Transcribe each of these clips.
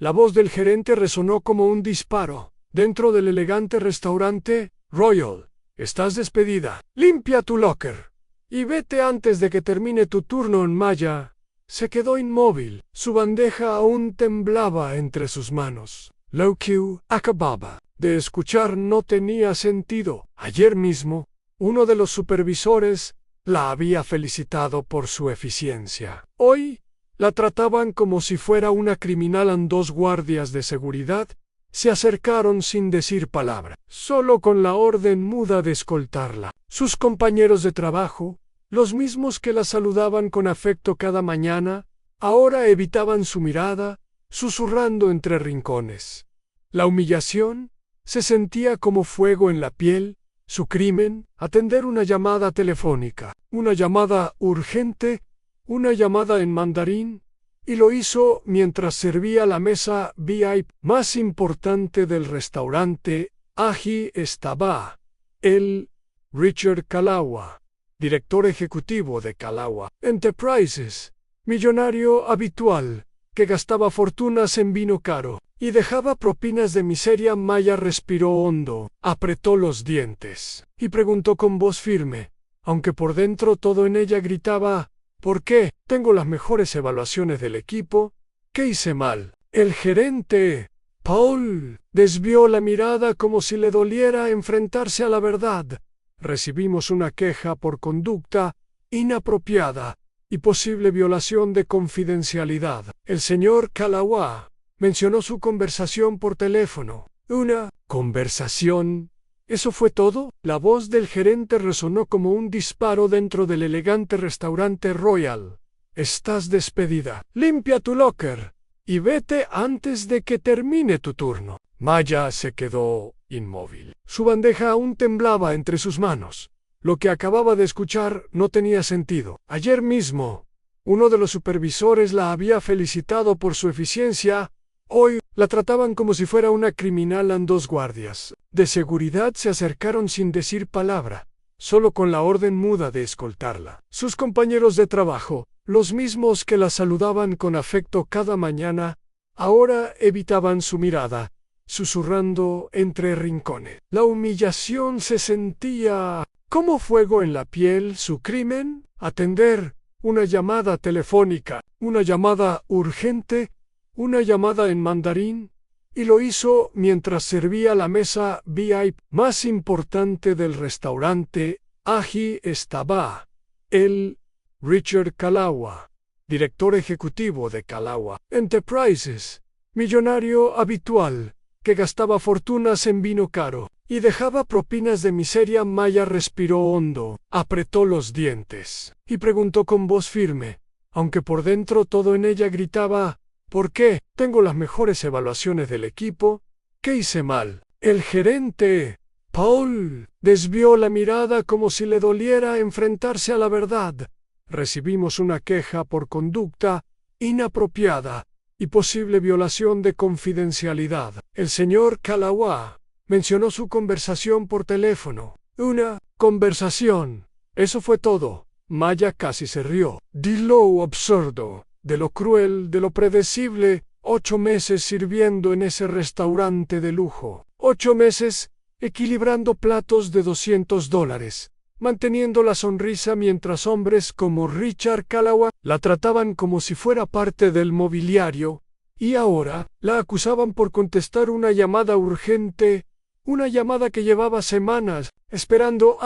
La voz del gerente resonó como un disparo. Dentro del elegante restaurante Royal. Estás despedida. Limpia tu locker. Y vete antes de que termine tu turno en Maya. Se quedó inmóvil. Su bandeja aún temblaba entre sus manos. Lo que acababa de escuchar no tenía sentido. Ayer mismo, uno de los supervisores la había felicitado por su eficiencia. Hoy, la trataban como si fuera una criminal. Dos guardias de seguridad se acercaron sin decir palabra, solo con la orden muda de escoltarla. Sus compañeros de trabajo, los mismos que la saludaban con afecto cada mañana, ahora evitaban su mirada, susurrando entre rincones. La humillación se sentía como fuego en la piel. Su crimen, atender una llamada telefónica, una llamada urgente, una llamada en mandarín, y lo hizo mientras servía la mesa VIP más importante del restaurante. Allí estaba el Richard Kalawa, director ejecutivo de Kalawa Enterprises, millonario habitual, que gastaba fortunas en vino caro y dejaba propinas de miseria. Maya respiró hondo, apretó los dientes y preguntó con voz firme, aunque por dentro todo en ella gritaba: ¿por qué? Tengo las mejores evaluaciones del equipo. ¿Qué hice mal? El gerente, Paul, desvió la mirada como si le doliera enfrentarse a la verdad. Recibimos una queja por conducta inapropiada y posible violación de confidencialidad. El señor Kalawa mencionó su conversación por teléfono. ¿Una conversación? ¿Eso fue todo? La voz del gerente resonó como un disparo dentro del elegante restaurante Royal. Estás despedida. Limpia tu locker y vete antes de que termine tu turno. Maya se quedó inmóvil. Su bandeja aún temblaba entre sus manos. Lo que acababa de escuchar no tenía sentido. Ayer mismo, uno de los supervisores la había felicitado por su eficiencia. Hoy, la trataban como si fuera una criminal. Dos guardias de seguridad se acercaron sin decir palabra, solo con la orden muda de escoltarla. Sus compañeros de trabajo, los mismos que la saludaban con afecto cada mañana, ahora evitaban su mirada, susurrando entre rincones. La humillación se sentía como fuego en la piel. Su crimen, atender una llamada telefónica, una llamada urgente, una llamada en mandarín, y lo hizo mientras servía la mesa VIP más importante del restaurante. Allí estaba el Richard Kalawa, director ejecutivo de Kalawa Enterprises, millonario habitual, que gastaba fortunas en vino caro y dejaba propinas de miseria. Maya respiró hondo, apretó los dientes y preguntó con voz firme, aunque por dentro todo en ella gritaba: ¿por qué? Tengo las mejores evaluaciones del equipo. ¿Qué hice mal? El gerente, Paul, desvió la mirada como si le doliera enfrentarse a la verdad. Recibimos una queja por conducta inapropiada y posible violación de confidencialidad. El señor Kalawa mencionó su conversación por teléfono. ¿Una conversación? ¿Eso fue todo? Maya casi se rió. De lo absurdo, de lo cruel, de lo predecible. 8 meses sirviendo en ese restaurante de lujo. 8 meses equilibrando platos de $200, manteniendo la sonrisa mientras hombres como Richard Kalawa la trataban como si fuera parte del mobiliario, y ahora la acusaban por contestar una llamada urgente, una llamada que llevaba semanas esperando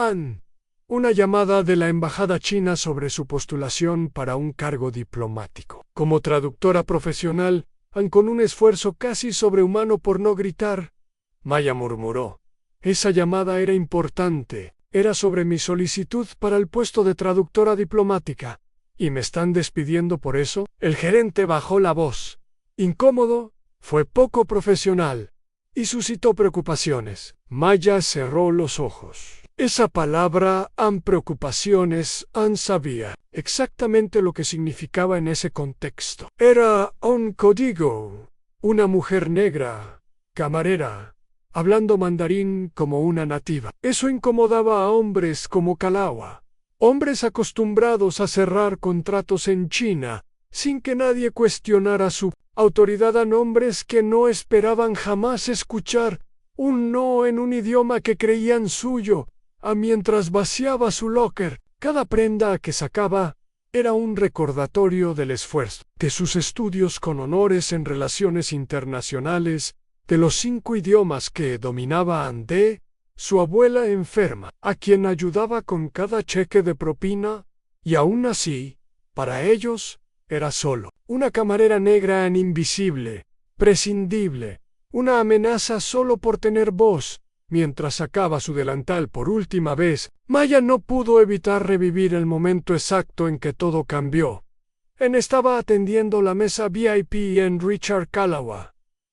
una llamada de la embajada china sobre su postulación para un cargo diplomático. Como traductora profesional, con un esfuerzo casi sobrehumano por no gritar, Maya murmuró: esa llamada era importante, era sobre mi solicitud para el puesto de traductora diplomática. ¿Y me están despidiendo por eso? El gerente bajó la voz. Incómodo, fue poco profesional, y suscitó preocupaciones. Maya cerró los ojos. Esa palabra, preocupaciones, sabía exactamente lo que significaba en ese contexto. Era un código. Una mujer negra, camarera, hablando mandarín como una nativa. Eso incomodaba a hombres como Kalawa. Hombres acostumbrados a cerrar contratos en China, sin que nadie cuestionara su autoridad a nombres que no esperaban jamás escuchar un no en un idioma que creían suyo, mientras vaciaba su locker. Cada prenda que sacaba era un recordatorio del esfuerzo, de sus estudios con honores en relaciones internacionales, de los 5 idiomas que dominaba, de su abuela enferma, a quien ayudaba con cada cheque de propina, y aún así, para ellos, era solo una camarera negra invisible, prescindible, una amenaza solo por tener voz. Mientras sacaba su delantal por última vez, Maya no pudo evitar revivir el momento exacto en que todo cambió. Estaba atendiendo la mesa VIP en Richard Callaway.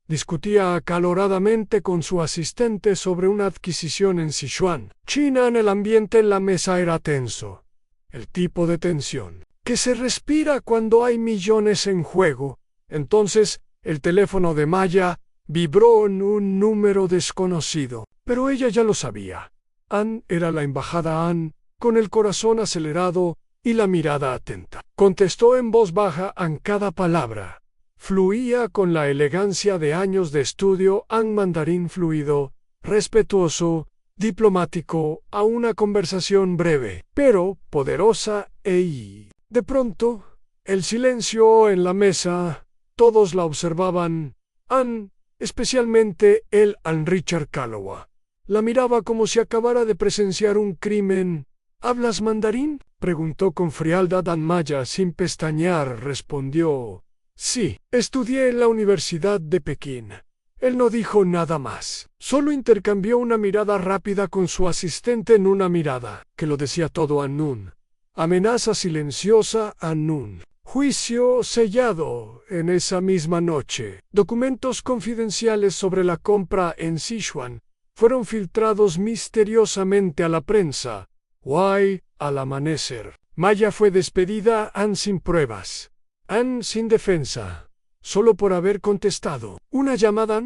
Discutía acaloradamente con su asistente sobre una adquisición en Sichuan, China. El ambiente en la mesa era tenso. El tipo de tensión que se respira cuando hay millones en juego. Entonces, el teléfono de Maya vibró en un número desconocido, pero ella ya lo sabía. Era la embajada Ann, con el corazón acelerado y la mirada atenta. Contestó en voz baja en cada palabra. Fluía con la elegancia de años de estudio en mandarín fluido, respetuoso, diplomático, a una conversación breve, pero poderosa de pronto, el silencio en la mesa. Todos la observaban. Ann, especialmente él, Richard Callaway, la miraba como si acabara de presenciar un crimen. ¿Hablas mandarín?, preguntó con frialdad Maya. Sin pestañear respondió: sí, estudié en la Universidad de Pekín. Él no dijo nada más. Solo intercambió una mirada rápida con su asistente, en una mirada que lo decía todo. Nun. Amenaza silenciosa. Nun. Juicio sellado en esa misma noche. Documentos confidenciales sobre la compra en Sichuan fueron filtrados misteriosamente a la prensa. Al amanecer, Maya fue despedida. Sin pruebas. Sin defensa. Solo por haber contestado una llamada.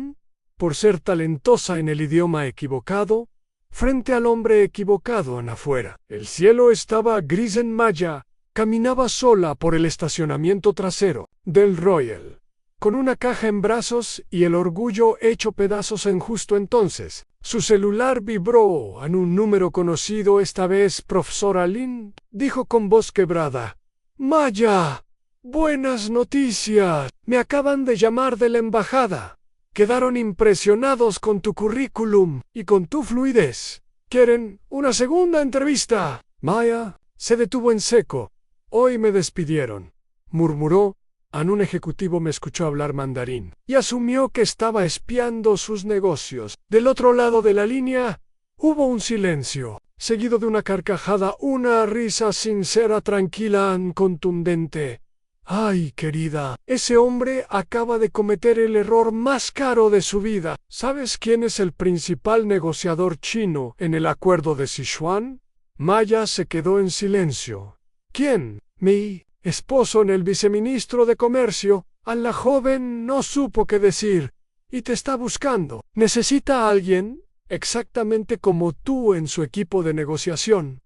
Por ser talentosa en el idioma equivocado, frente al hombre equivocado afuera. El cielo estaba gris. Maya caminaba sola por el estacionamiento trasero del Royal, con una caja en brazos y el orgullo hecho pedazos. Justo entonces, su celular vibró en un número conocido. Esta vez profesora Lin dijo con voz quebrada: Maya, buenas noticias. Me acaban de llamar de la embajada. Quedaron impresionados con tu currículum y con tu fluidez. Quieren una segunda entrevista. Maya se detuvo en seco. Hoy me despidieron, murmuró. Un ejecutivo me escuchó hablar mandarín y asumió que estaba espiando sus negocios. Del otro lado de la línea hubo un silencio, seguido de una carcajada, una risa sincera, tranquila, contundente. Ay, querida, ese hombre acaba de cometer el error más caro de su vida. ¿Sabes quién es el principal negociador chino en el acuerdo de Sichuan? Maya se quedó en silencio. ¿Quién? Mi esposo, el viceministro de Comercio. La joven no supo qué decir. Y te está buscando. Necesita a alguien exactamente como tú en su equipo de negociación.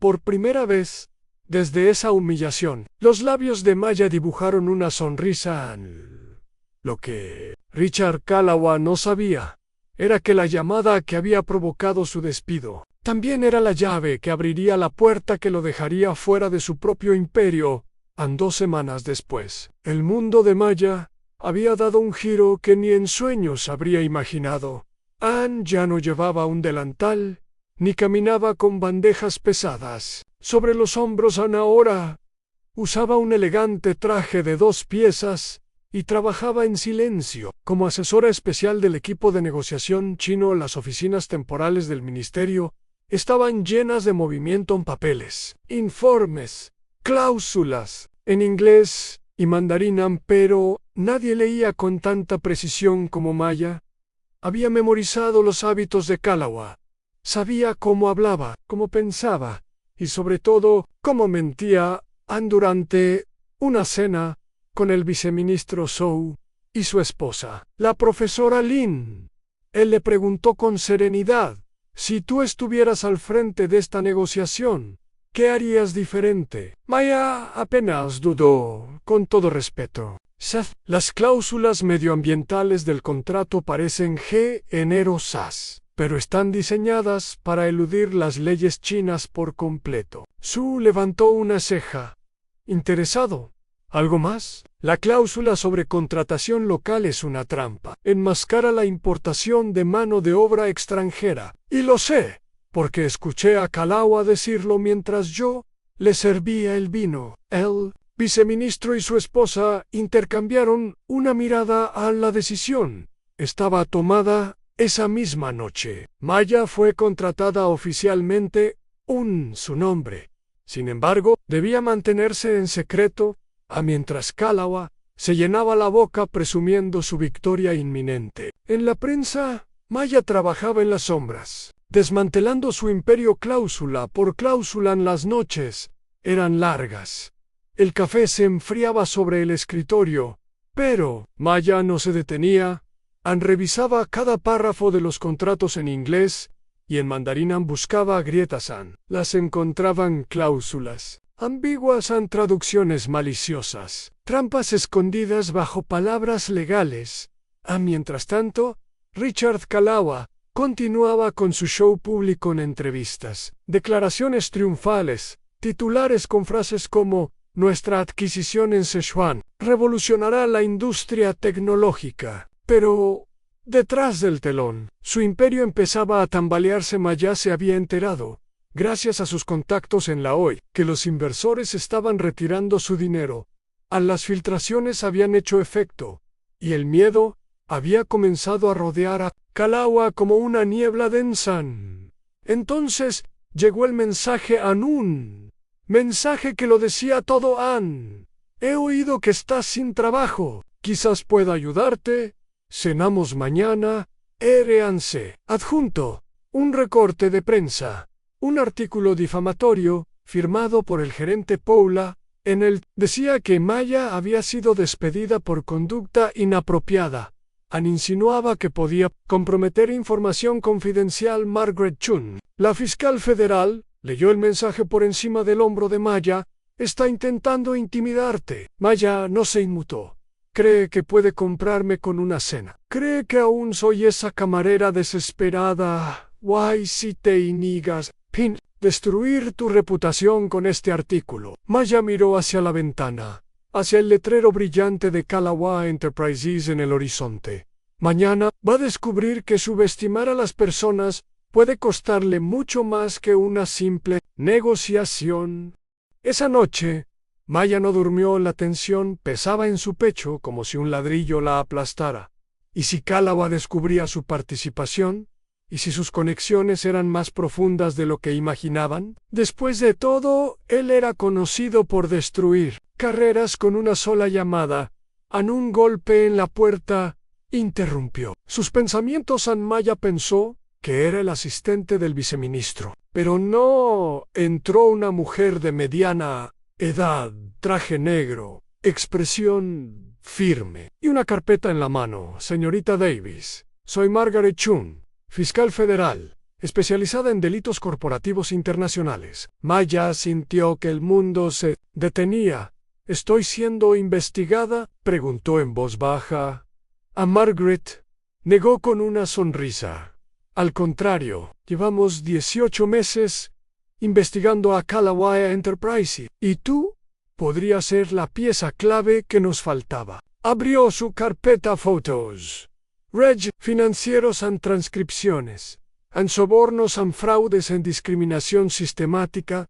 Por primera vez, desde esa humillación, los labios de Maya dibujaron una sonrisa. Lo que Richard Callaway no sabía era que la llamada que había provocado su despido también era la llave que abriría la puerta que lo dejaría fuera de su propio imperio. 2 semanas después, el mundo de Maya había dado un giro que ni en sueños habría imaginado. Ann ya no llevaba un delantal, ni caminaba con bandejas pesadas sobre los hombros. Ann ahora usaba un elegante traje de 2 piezas y trabajaba en silencio como asesora especial del equipo de negociación chino. Las oficinas temporales del ministerio estaban llenas de movimiento en papeles, informes, cláusulas, en inglés y mandarín, pero nadie leía con tanta precisión como Maya. Había memorizado los hábitos de Callaway. Sabía cómo hablaba, cómo pensaba y sobre todo cómo mentía. Durante una cena con el viceministro Zhou y su esposa, la profesora Lin, él le preguntó con serenidad: si tú estuvieras al frente de esta negociación, ¿Qué harías diferente? Maya apenas dudó, con todo respeto. Seth, las cláusulas medioambientales del contrato parecen generosas, pero están diseñadas para eludir las leyes chinas por completo. Su levantó una ceja. Interesado. ¿Algo más? La cláusula sobre contratación local es una trampa. Enmascara la importación de mano de obra extranjera. Y lo sé, porque escuché a Kalawa decirlo mientras yo le servía el vino. El viceministro y su esposa intercambiaron una mirada a la decisión. Estaba tomada esa misma noche. Maya fue contratada oficialmente su nombre. Sin embargo, debía mantenerse en secreto, mientras Kalawa se llenaba la boca presumiendo su victoria inminente. En la prensa, Maya trabajaba en las sombras, desmantelando su imperio cláusula por cláusula. Las noches eran largas. El café se enfriaba sobre el escritorio, pero Maya no se detenía. Revisaba cada párrafo de los contratos en inglés y en mandarín buscaba grietas. Las encontraban cláusulas ambiguas, traducciones maliciosas, trampas escondidas bajo palabras legales. Mientras tanto, Richard Kalawa continuaba con su show público en entrevistas, declaraciones triunfales, titulares con frases como «Nuestra adquisición en Sichuan revolucionará la industria tecnológica». Pero detrás del telón, su imperio empezaba a tambalearse. Maya se había enterado, gracias a sus contactos en la OI, que los inversores estaban retirando su dinero. Las filtraciones habían hecho efecto, y el miedo había comenzado a rodear a Kalawa como una niebla densa. Entonces llegó el mensaje un mensaje que lo decía todo. He oído que estás sin trabajo. Quizás pueda ayudarte. Cenamos mañana. R.A.N.C. Adjunto. Un recorte de prensa. Un artículo difamatorio, firmado por el gerente Paula. En él decía que Maya había sido despedida por conducta inapropiada. Insinuaba que podía comprometer información confidencial. Margaret Chun, la fiscal federal, leyó el mensaje por encima del hombro de Maya. Está intentando intimidarte. Maya no se inmutó. Cree que puede comprarme con una cena. Cree que aún soy esa camarera desesperada. Why si te inigas. Pin, destruir tu reputación con este artículo. Maya miró hacia la ventana, hacia el letrero brillante de Kalawa Enterprises en el horizonte. Mañana va a descubrir que subestimar a las personas puede costarle mucho más que una simple negociación. Esa noche, Maya no durmió. La tensión pesaba en su pecho como si un ladrillo la aplastara. ¿Y si Kalawa descubría su participación? ¿Y si sus conexiones eran más profundas de lo que imaginaban? Después de todo, él era conocido por destruir carreras con una sola llamada. Un golpe en la puerta interrumpió sus pensamientos. Maya pensó que era el asistente del viceministro. Pero no. Entró una mujer de mediana edad, traje negro, expresión firme y una carpeta en la mano. Señorita Davis, soy Margaret Chun, fiscal federal, especializada en delitos corporativos internacionales. Maya sintió que el mundo se detenía. ¿Estoy siendo investigada?, preguntó en voz baja. Margaret negó con una sonrisa. Al contrario, llevamos 18 meses investigando a Kalawa Enterprises. ¿Y tú? Podría ser la pieza clave que nos faltaba. Abrió su carpeta fotos. Reg, financieros and transcripciones, sobornos and fraudes en discriminación sistemática,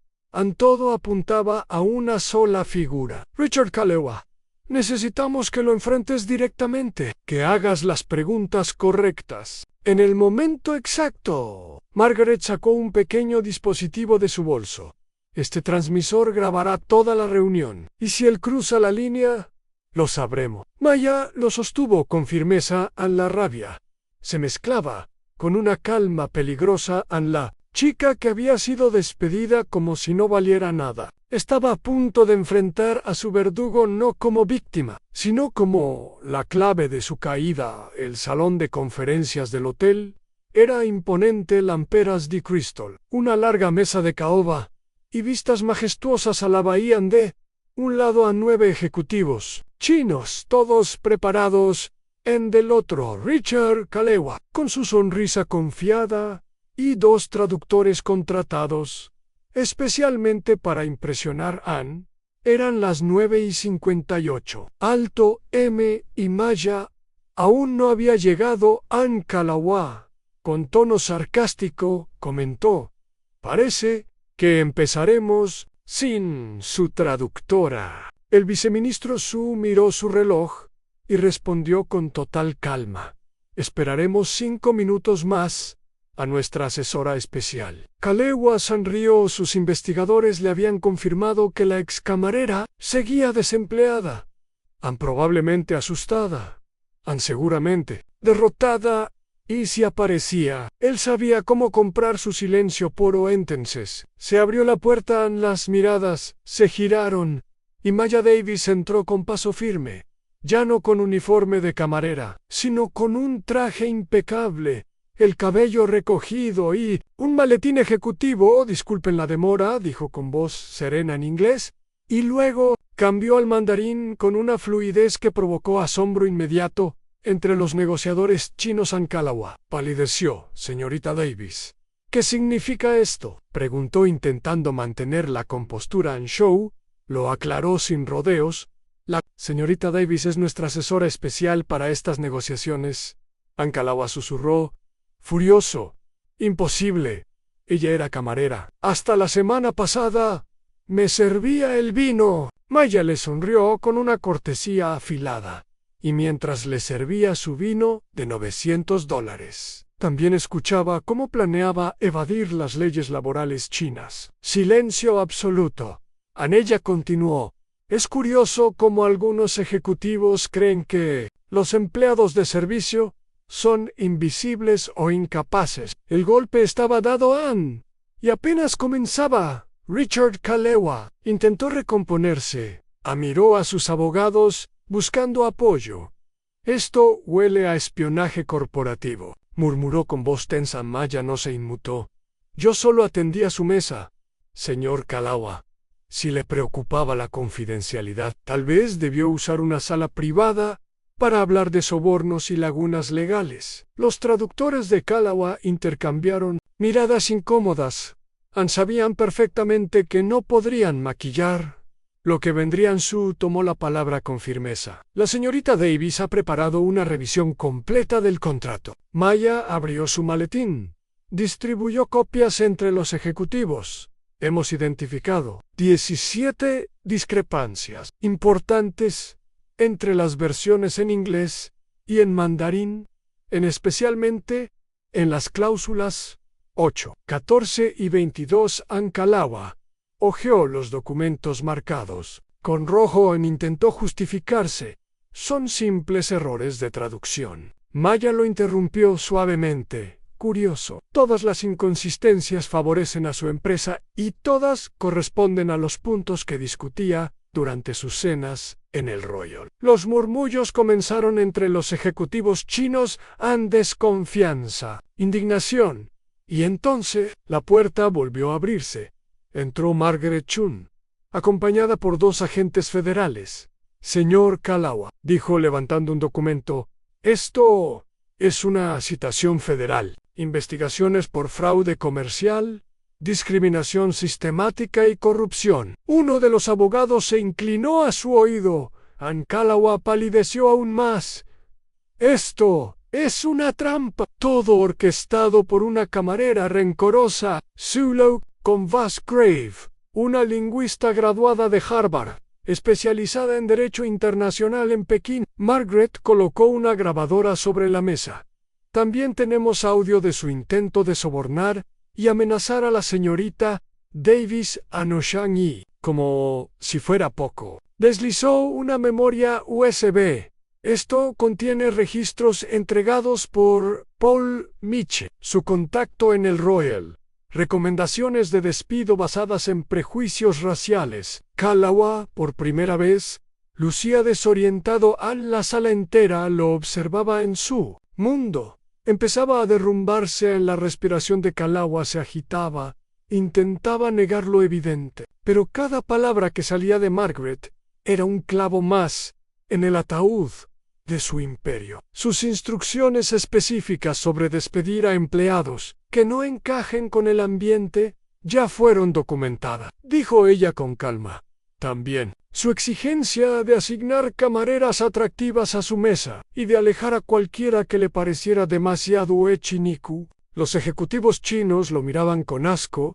todo apuntaba a una sola figura. Richard Kalawa. Necesitamos que lo enfrentes directamente, que hagas las preguntas correctas. En el momento exacto, Margaret sacó un pequeño dispositivo de su bolso. Este transmisor grabará toda la reunión, y si él cruza la línea, lo sabremos. Maya lo sostuvo con firmeza. La rabia se mezclaba con una calma peligrosa. La chica que había sido despedida como si no valiera nada estaba a punto de enfrentar a su verdugo no como víctima, sino como la clave de su caída. El salón de conferencias del hotel era imponente. Lamperas de cristal, una larga mesa de caoba y vistas majestuosas a la bahía de un lado a 9 ejecutivos chinos, todos preparados, en del otro Richard Kalewa, con su sonrisa confiada, y 2 traductores contratados, especialmente para impresionar a Ann. Eran las 9:58. Alto M y Maya. Aún no había llegado Ann Kalawa. Con tono sarcástico, comentó: parece que empezaremos sin su traductora. El viceministro Su miró su reloj y respondió con total calma: esperaremos 5 minutos más a nuestra asesora especial. Kalewa sonrió. Sus investigadores le habían confirmado que la excamarera seguía desempleada. Ann probablemente asustada. Ann seguramente derrotada. Y si aparecía, él sabía cómo comprar su silencio por entonces. Se abrió la puerta. Las miradas se giraron y Maya Davis entró con paso firme, ya no con uniforme de camarera, sino con un traje impecable, el cabello recogido y un maletín ejecutivo. Disculpen la demora, dijo con voz serena en inglés, y luego cambió al mandarín con una fluidez que provocó asombro inmediato entre los negociadores chinos. Ann Kalawa palideció. Señorita Davis. ¿Qué significa esto?, preguntó intentando mantener la compostura. en show lo aclaró sin rodeos. La señorita Davis es nuestra asesora especial para estas negociaciones. Ann Kalawa susurró, furioso. Imposible. Ella era camarera. Hasta la semana pasada me servía el vino. Maya le sonrió con una cortesía afilada, y mientras le servía su vino de $900, también escuchaba cómo planeaba evadir las leyes laborales chinas. Silencio absoluto. Ella continuó: es curioso cómo algunos ejecutivos creen que los empleados de servicio son invisibles o incapaces. El golpe estaba dado a Ann, y apenas comenzaba. Richard Kalewa intentó recomponerse. Miró a sus abogados, buscando apoyo. Esto huele a espionaje corporativo, murmuró con voz tensa. Maya no se inmutó. Yo solo atendía su mesa, señor Kalawa. Si le preocupaba la confidencialidad, tal vez debió usar una sala privada para hablar de sobornos y lagunas legales. Los traductores de Kalawa intercambiaron miradas incómodas. Sabían perfectamente que no podrían maquillar lo que vendrían. Su tomó la palabra con firmeza. La señorita Davis ha preparado una revisión completa del contrato. Maya abrió su maletín. Distribuyó copias entre los ejecutivos. Hemos identificado 17 discrepancias importantes entre las versiones en inglés y en mandarín, especialmente en las cláusulas 8, 14 y 22. Ann Kalawa hojeó los documentos marcados con rojo e intentó justificarse. Son simples errores de traducción. Maya lo interrumpió suavemente. Curioso. Todas las inconsistencias favorecen a su empresa y todas corresponden a los puntos que discutía durante sus cenas en el Royal. Los murmullos comenzaron entre los ejecutivos chinos. Desconfianza, indignación. Y entonces la puerta volvió a abrirse. Entró Margaret Chun, acompañada por 2 agentes federales. Señor Kalawa, dijo levantando un documento, esto es una citación federal. Investigaciones por fraude comercial, discriminación sistemática y corrupción. Uno de los abogados se inclinó a su oído. Ann Kalawa palideció aún más. Esto es una trampa. Todo orquestado por una camarera rencorosa. Zulu con Vasgrave, una lingüista graduada de Harvard, especializada en Derecho Internacional en Pekín. Margaret colocó una grabadora sobre la mesa. También tenemos audio de su intento de sobornar y amenazar a la señorita Davis Anoshang. Como si fuera poco, deslizó una memoria USB. Esto contiene registros entregados por Paul Miche, su contacto en el Royal. Recomendaciones de despido basadas en prejuicios raciales. Kalawa, por primera vez, lucía desorientado. La sala entera lo observaba. En su mundo empezaba a derrumbarse. La respiración de Kalawa se agitaba Intentaba negar lo evidente, pero cada palabra que salía de Margaret era un clavo más en el ataúd de su imperio. Sus instrucciones específicas sobre despedir a empleados que no encajen con el ambiente ya fueron documentadas, dijo ella con calma. También, su exigencia de asignar camareras atractivas a su mesa y de alejar a cualquiera que le pareciera demasiado echiniku. Los ejecutivos chinos lo miraban con asco.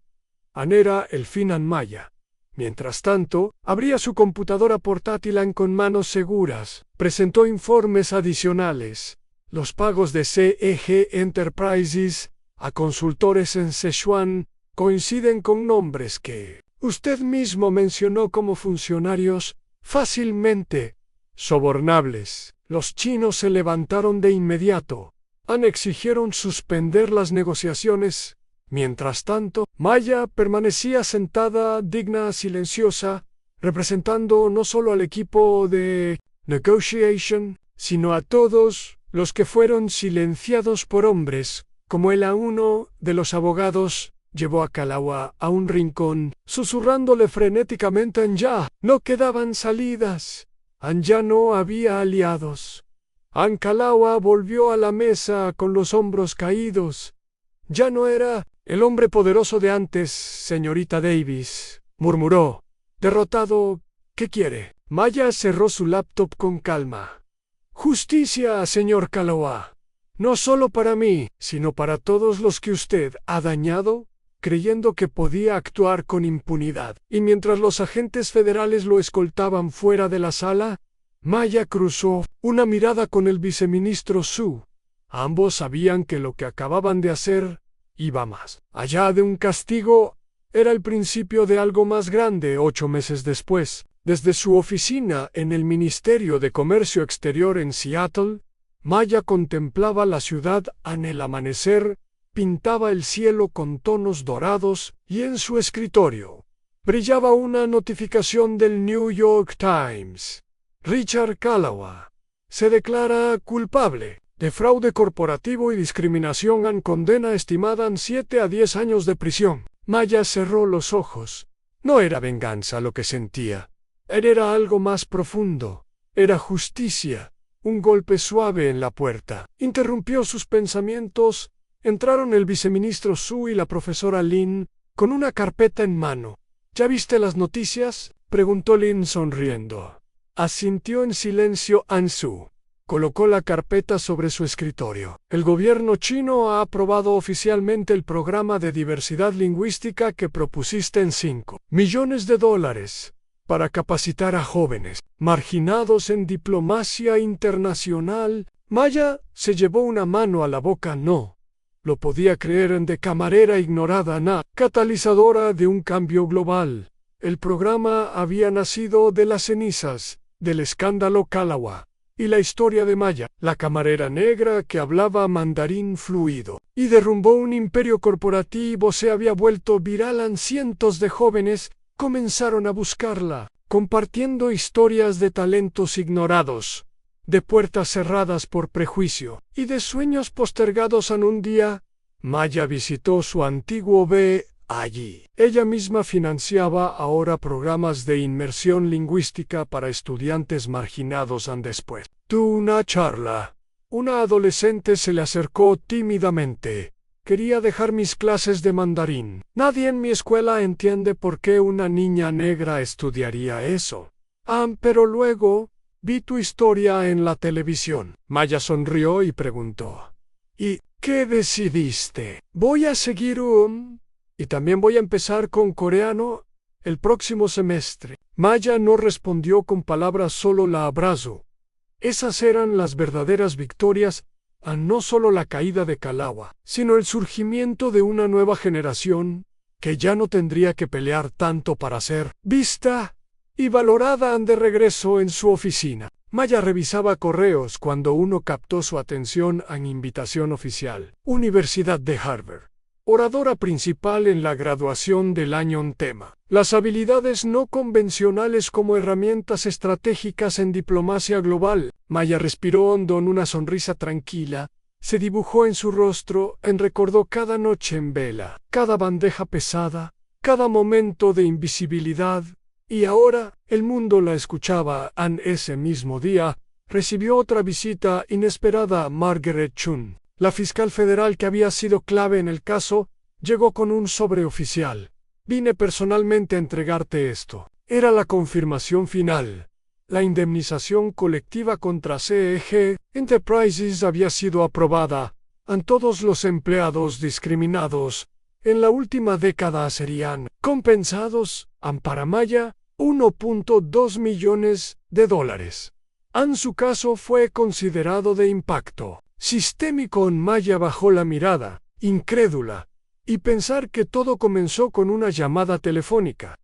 Anera el Finan Maya. Mientras tanto, abría su computadora portátil con manos seguras. Presentó informes adicionales. Los pagos de CEG Enterprises a consultores en Sichuan coinciden con nombres que usted mismo mencionó como funcionarios fácilmente sobornables. Los chinos se levantaron de inmediato. Exigieron suspender las negociaciones. Mientras tanto, Maya permanecía sentada, digna, silenciosa, representando no solo al equipo de negotiation, sino a todos los que fueron silenciados por hombres, como él. A uno de los abogados llevó a Kalawa a un rincón, susurrándole frenéticamente: ya no quedaban salidas, ya no había aliados. Kalawa volvió a la mesa con los hombros caídos. Ya no era el hombre poderoso de antes, señorita Davis, murmuró, derrotado. ¿Qué quiere? Maya cerró su laptop con calma. Justicia, señor Kalawa. No solo para mí, sino para todos los que usted ha dañado, creyendo que podía actuar con impunidad. Y mientras los agentes federales lo escoltaban fuera de la sala, Maya cruzó una mirada con el viceministro Su. Ambos sabían que lo que acababan de hacer iba más allá de un castigo. Era el principio de algo más grande. 8 meses después, desde su oficina en el Ministerio de Comercio Exterior en Seattle, Maya contemplaba la ciudad en el amanecer, pintaba el cielo con tonos dorados y en su escritorio brillaba una notificación del New York Times. Richard Kalawa se declara culpable de fraude corporativo y discriminación en condena estimada en 7 a 10 años de prisión. Maya cerró los ojos. No era venganza lo que sentía. Era algo más profundo. Era justicia. Un golpe suave en la puerta interrumpió sus pensamientos. Entraron el viceministro Su y la profesora Lin con una carpeta en mano. ¿Ya viste las noticias?, preguntó Lin sonriendo. Asintió en silencio Su. Colocó la carpeta sobre su escritorio. El gobierno chino ha aprobado oficialmente el programa de diversidad lingüística que propusiste en $5 millones para capacitar a jóvenes marginados en diplomacia internacional. Maya se llevó una mano a la boca. No lo podía creer. De camarera ignorada, catalizadora de un cambio global. El programa había nacido de las cenizas del escándalo Kalawa y la historia de Maya, la camarera negra que hablaba mandarín fluido y derrumbó un imperio corporativo. Se había vuelto viral. Cientos de jóvenes comenzaron a buscarla, compartiendo historias de talentos ignorados, de puertas cerradas por prejuicio y de sueños postergados. En un día, Maya visitó su antiguo allí. Ella misma financiaba ahora programas de inmersión lingüística para estudiantes marginados. Después de una charla, una adolescente se le acercó tímidamente. Quería dejar mis clases de mandarín. Nadie en mi escuela entiende por qué una niña negra estudiaría eso. Pero luego vi tu historia en la televisión. Maya sonrió y preguntó: ¿y qué decidiste? Voy a seguir y también voy a empezar con coreano el próximo semestre. Maya no respondió con palabras, solo la abrazó. Esas eran las verdaderas victorias, no solo la caída de Kalawa, sino el surgimiento de una nueva generación que ya no tendría que pelear tanto para ser vista y valorada. De regreso en su oficina, Maya revisaba correos cuando uno captó su atención. Invitación oficial. Universidad de Harvard. Oradora principal en la graduación del año. Tema: las habilidades no convencionales como herramientas estratégicas en diplomacia global. Maya respiró hondo en una sonrisa tranquila. se dibujó en su rostro, recordó cada noche en vela, cada bandeja pesada, cada momento de invisibilidad, y ahora el mundo la escuchaba. Ese mismo día, recibió otra visita inesperada. Margaret Chun, la fiscal federal que había sido clave en el caso, llegó con un sobre oficial. Vine personalmente a entregarte esto. Era la confirmación final. La indemnización colectiva contra CEG Enterprises había sido aprobada. Todos los empleados discriminados en la última década serían compensados. Para Maya, $1.2 millones. Su caso fue considerado de impacto sistémico. Maya bajó la mirada, incrédula, y pensar que todo comenzó con una llamada telefónica.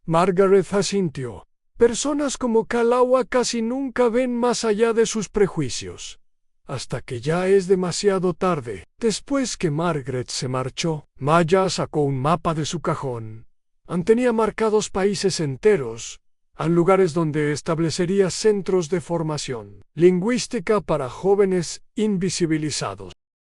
Margaret asintió. Personas como Kalawa casi nunca ven más allá de sus prejuicios. Hasta que ya es demasiado tarde. Después que Margaret se marchó, Maya sacó un mapa de su cajón. Tenía marcados países enteros, lugares donde establecería centros de formación lingüística para jóvenes invisibilizados.